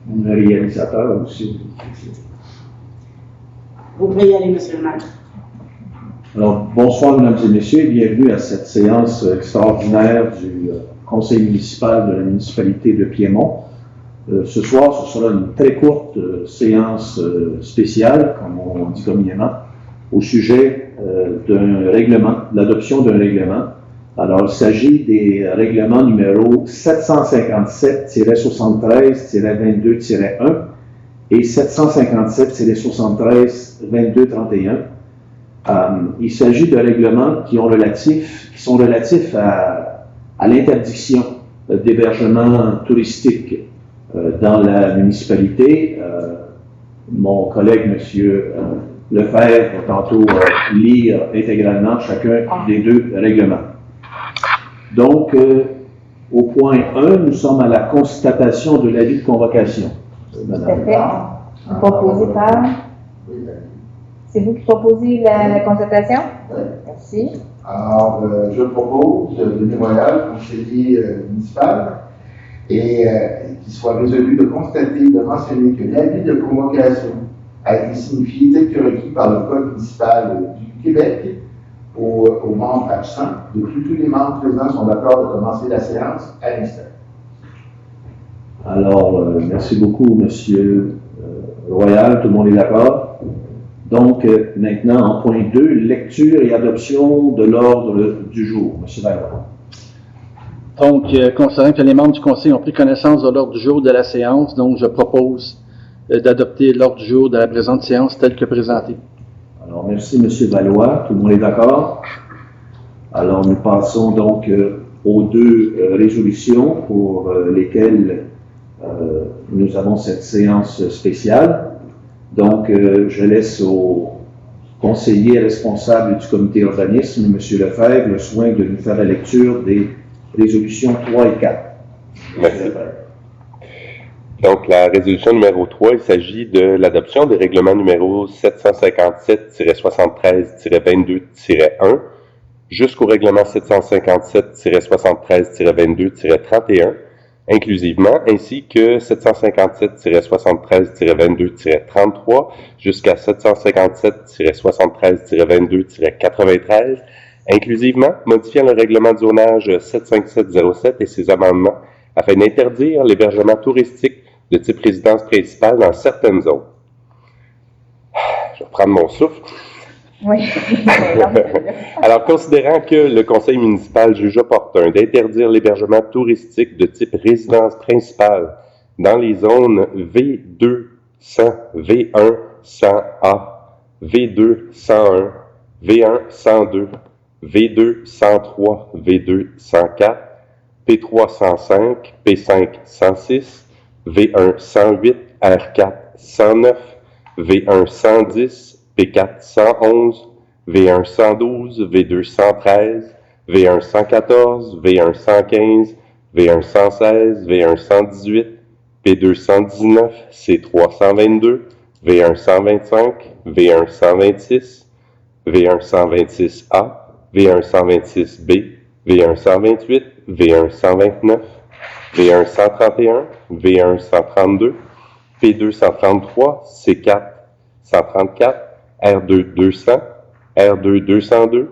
Le réalisateur aussi. Vous pouvez y aller, monsieur le maire. Alors, bonsoir, mesdames et messieurs, et bienvenue à cette séance extraordinaire du conseil municipal de la municipalité de Piémont. Ce soir, ce sera une très courte séance spéciale, comme on dit communément, au sujet d'un règlement, l'adoption d'un règlement. Alors, il s'agit des règlements numéro 757-73-22-1 et 757-73-22-31. Il s'agit de règlements qui sont relatifs à l'interdiction d'hébergement touristique dans la municipalité. Mon collègue, M. Lefebvre, va tantôt lire intégralement chacun des deux règlements. Donc, au point 1, nous sommes à la constatation de l'avis de convocation. Madame. Tout à fait. Proposé par... C'est vous qui proposez la constatation? Oui. Merci. Alors, je propose, Denis Royal, conseiller municipal, et qu'il soit résolu de constater, de mentionner que l'avis de convocation a été signifié tel que requis par le Code municipal du Québec aux membres absents. De plus, tous les membres présents sont d'accord de commencer la séance à l'instant. Alors, merci beaucoup, Monsieur Royal. Tout le monde est d'accord? Donc, maintenant, en point 2, lecture et adoption de l'ordre du jour. Monsieur Valois. Donc, considérant que les membres du conseil ont pris connaissance de l'ordre du jour de la séance, donc je propose d'adopter l'ordre du jour de la présente séance tel que présenté. Alors, merci, Monsieur Valois. Tout le monde est d'accord? Alors, nous passons donc aux deux résolutions pour lesquelles nous avons cette séance spéciale. Donc, je laisse au conseiller responsable du comité urbanisme, M. Lefebvre, le soin de nous faire la lecture des résolutions 3 et 4. Merci. Donc, la résolution numéro 3, il s'agit de l'adoption des règlements numéro 757-73-22-1 jusqu'au règlement 757-73-22-31, inclusivement, ainsi que 757-73-22-33 jusqu'à 757-73-22-93, inclusivement, modifiant le règlement de zonage 75707 et ses amendements afin d'interdire l'hébergement touristique de type résidence principale dans certaines zones. Je vais prendre mon souffle. Oui. Alors, considérant que le conseil municipal juge opportun d'interdire l'hébergement touristique de type résidence principale dans les zones V2 100, V1 100A, V2 101, V1 102, V2 103, V2 104, P3 105, P5 106, V1 108, R4 109, V1 110, P4 111, V1 112, V2 113, V1 114, V1 115, V1 116, V1 118, P2 119, C3 122, V1 125, V1 126, V1 126A, V1 126B, V1 128, V1 129, V1 131, V1 132, P2 133, C4 134, R2 200, R2 202,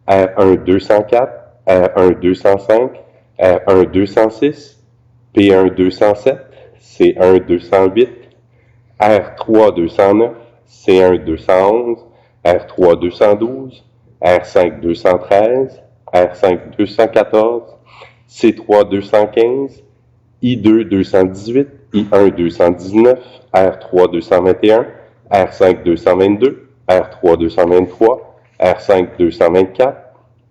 R1 204, R1 205, R1 206, P1 207, C1 208, R3 209, C1 211, R3 212, R5 213, R5 214, C3 215, I2 218, I1 219, R3 221, R5 222, R3 223, R5 224,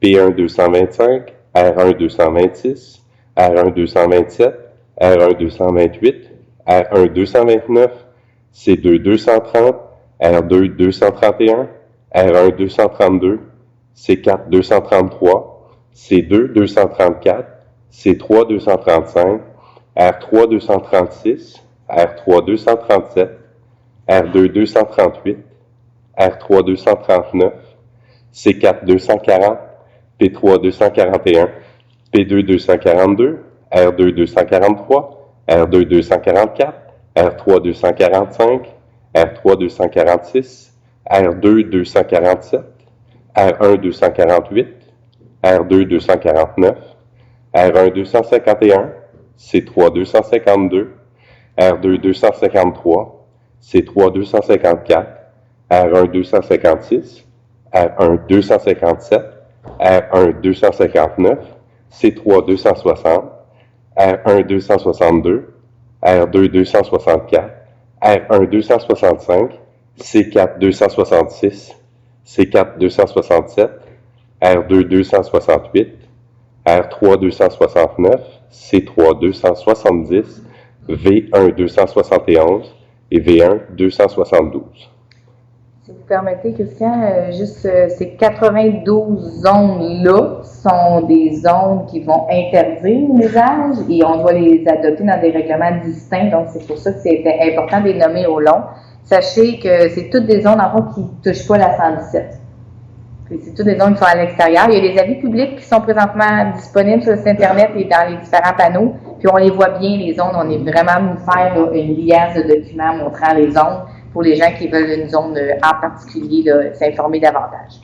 P1 225, R1 226, R1 227, R1 228, R1 229, C2 230, R2 231, R1 232, C4 233, C2 234, C3 235, R3 236, R3 237, R2 238, R3 239, C4 240, P3 241, P2 242, R2 243, R2 244, R3 245, R3 246, R2 247, R1 248, R2 249, R1 251, C3 252, R2 253, C3 254, R1 256, R1 257, R1 259, C3 260, R1 262, R2 264, R1 265, C4 266, C4 267, R2 268, R3 269, C3 270, V1 271 et V1 272. Si vous permettez, Christian, ces 92 zones-là sont des zones qui vont interdire l'usage et on doit les adopter dans des règlements distincts. Donc, c'est pour ça que c'était important de les nommer au long. Sachez que c'est toutes des zones, en fond, qui ne touchent pas la 117. C'est toutes des zones qui sont à l'extérieur. Il y a des avis publics qui sont présentement disponibles sur le site Internet et dans les différents panneaux. Puis on les voit bien, les zones. On est vraiment venu faire là, une liasse de documents montrant les zones pour les gens qui veulent une zone en particulier, s'informer davantage.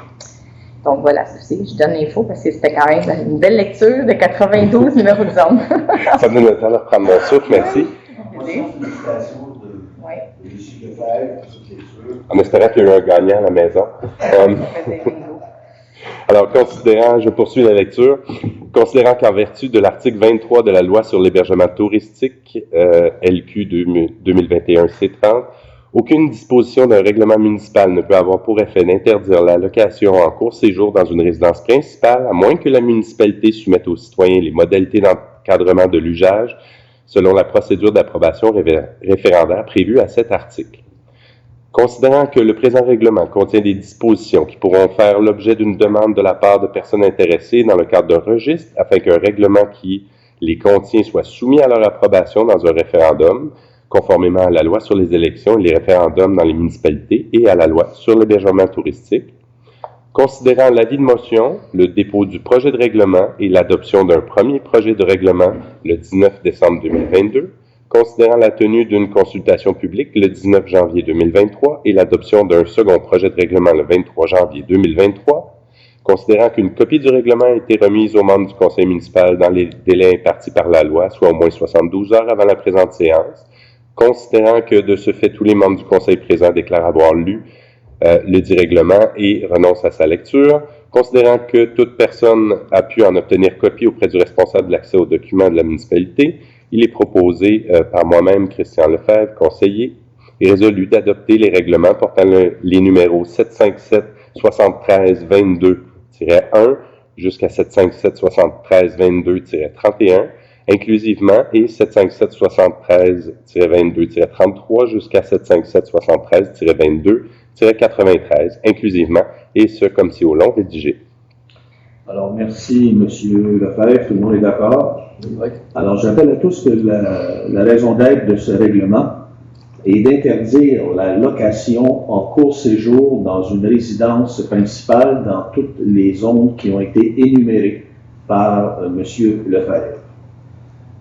Donc voilà, je donne l'info parce que c'était quand même une belle lecture de 92 numéros de zone. Ça me donne le temps de reprendre mon souffle, merci. Félicitations de Lucie Lefebvre pour cette lecture. En espérant qu'il y a eu un gagnant à la maison. Alors, je poursuis la lecture. Considérant qu'en vertu de l'article 23 de la loi sur l'hébergement touristique, LQ 2021-C30, aucune disposition d'un règlement municipal ne peut avoir pour effet d'interdire la location en court séjour dans une résidence principale, à moins que la municipalité soumette aux citoyens les modalités d'encadrement de l'usage selon la procédure d'approbation référendaire prévue à cet article. Considérant que le présent règlement contient des dispositions qui pourront faire l'objet d'une demande de la part de personnes intéressées dans le cadre d'un registre afin qu'un règlement qui les contient soit soumis à leur approbation dans un référendum, conformément à la loi sur les élections et les référendums dans les municipalités et à la loi sur l'hébergement touristique. Considérant l'avis de motion, le dépôt du projet de règlement et l'adoption d'un premier projet de règlement le 19 décembre 2022, considérant la tenue d'une consultation publique le 19 janvier 2023 et l'adoption d'un second projet de règlement le 23 janvier 2023, considérant qu'une copie du règlement a été remise aux membres du conseil municipal dans les délais impartis par la loi, soit au moins 72 heures avant la présente séance, considérant que de ce fait tous les membres du conseil présents déclarent avoir lu le dit règlement et renoncent à sa lecture, considérant que toute personne a pu en obtenir copie auprès du responsable de l'accès aux documents de la municipalité, il est proposé par moi-même, Christian Lefebvre, conseiller, et résolu d'adopter les règlements portant les numéros 757-73-22-1 jusqu'à 757-73-22-31, inclusivement, et 757-73-22-33 jusqu'à 757-73-22-93, inclusivement, et ce comme si au long rédigé. Alors, merci, M. Lefebvre. Tout le monde est d'accord? Oui. Alors, j'appelle à tous que la raison d'être de ce règlement est d'interdire la location en court séjour dans une résidence principale dans toutes les zones qui ont été énumérées par M. Lefebvre.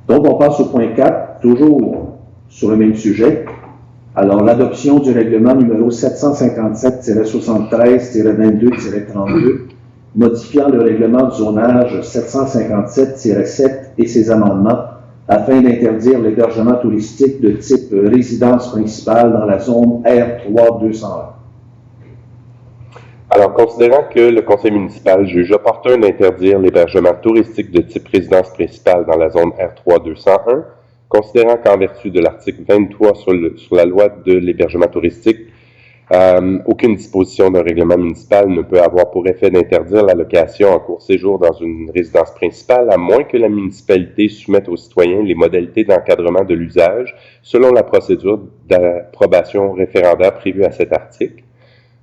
Donc, on passe au point 4, toujours sur le même sujet. Alors, l'adoption du règlement numéro 757-73-22-32, modifiant le règlement du zonage 757-7 et ses amendements afin d'interdire l'hébergement touristique de type résidence principale dans la zone R3 201. Alors, considérant que le conseil municipal juge opportun d'interdire l'hébergement touristique de type résidence principale dans la zone R3 201, considérant qu'en vertu de l'article 23 sur la loi de l'hébergement touristique, aucune disposition d'un règlement municipal ne peut avoir pour effet d'interdire la location en court séjour dans une résidence principale, à moins que la municipalité soumette aux citoyens les modalités d'encadrement de l'usage selon la procédure d'approbation référendaire prévue à cet article.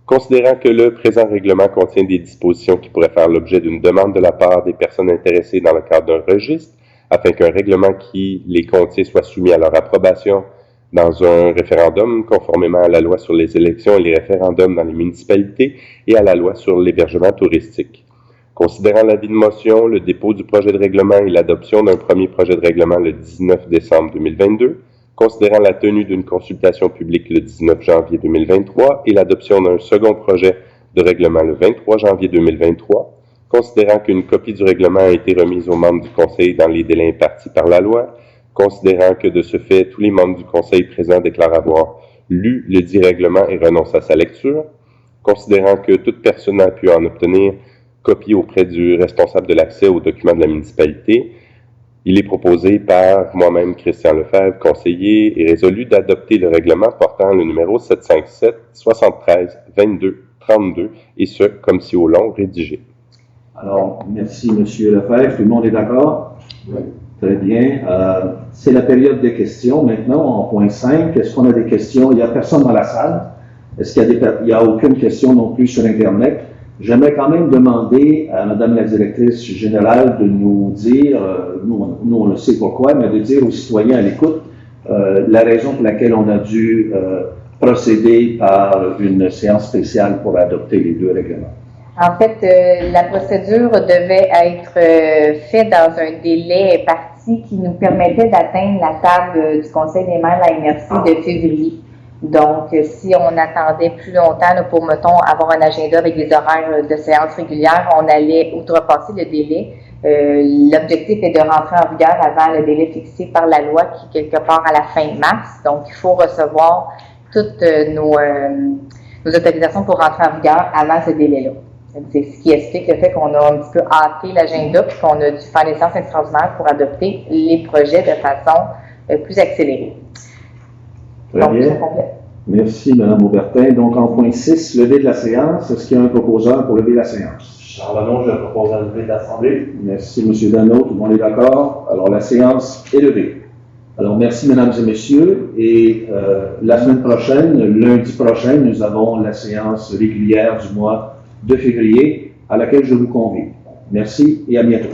Considérant que le présent règlement contient des dispositions qui pourraient faire l'objet d'une demande de la part des personnes intéressées dans le cadre d'un registre, afin qu'un règlement qui les contient soit soumis à leur approbation dans un référendum, conformément à la loi sur les élections et les référendums dans les municipalités et à la loi sur l'hébergement touristique. Considérant l'avis de motion, le dépôt du projet de règlement et l'adoption d'un premier projet de règlement le 19 décembre 2022, considérant la tenue d'une consultation publique le 19 janvier 2023 et l'adoption d'un second projet de règlement le 23 janvier 2023, considérant qu'une copie du règlement a été remise aux membres du Conseil dans les délais impartis par la loi, considérant que de ce fait, tous les membres du Conseil présents déclarent avoir lu le dit règlement et renoncent à sa lecture, considérant que toute personne a pu en obtenir copie auprès du responsable de l'accès aux documents de la municipalité, il est proposé par moi-même, Christian Lefebvre, conseiller, et résolu d'adopter le règlement portant le numéro 757-73-22-32, et ce, comme si au long rédigé. Alors, merci, M. Lefebvre. Tout le monde est d'accord? Oui. Très bien. C'est la période des questions. Maintenant, en point 5, est-ce qu'on a des questions? Il n'y a personne dans la salle. Est-ce qu'il y a aucune question non plus sur Internet? J'aimerais quand même demander à Mme la directrice générale de nous dire, nous on le sait pourquoi, mais de dire aux citoyens à l'écoute la raison pour laquelle on a dû procéder par une séance spéciale pour adopter les deux règlements. En fait, la procédure devait être faite dans un délai imparti qui nous permettait d'atteindre la table du Conseil des maires de la MRC de février. Donc, si on attendait plus longtemps là, pour, mettons, avoir un agenda avec des horaires de séances régulières, on allait outrepasser le délai. L'objectif est de rentrer en vigueur avant le délai fixé par la loi qui est quelque part à la fin mars. Donc, il faut recevoir toutes nos autorisations pour rentrer en vigueur avant ce délai-là. C'est ce qui explique le fait qu'on a un petit peu hâté l'agenda et qu'on a dû faire des séances extraordinaires pour adopter les projets de façon plus accélérée. Très bien. Merci, Mme Aubertin. Donc, en point 6, lever de la séance. Est-ce qu'il y a un proposeur pour lever la séance? Charles Dano, je propose à lever l'Assemblée. Merci, M. Dano. Tout le monde est d'accord? Alors, la séance est levée. Alors, merci, mesdames et messieurs. Et la semaine prochaine, lundi prochain, nous avons la séance régulière du mois de février à laquelle je vous convie. Merci et à bientôt.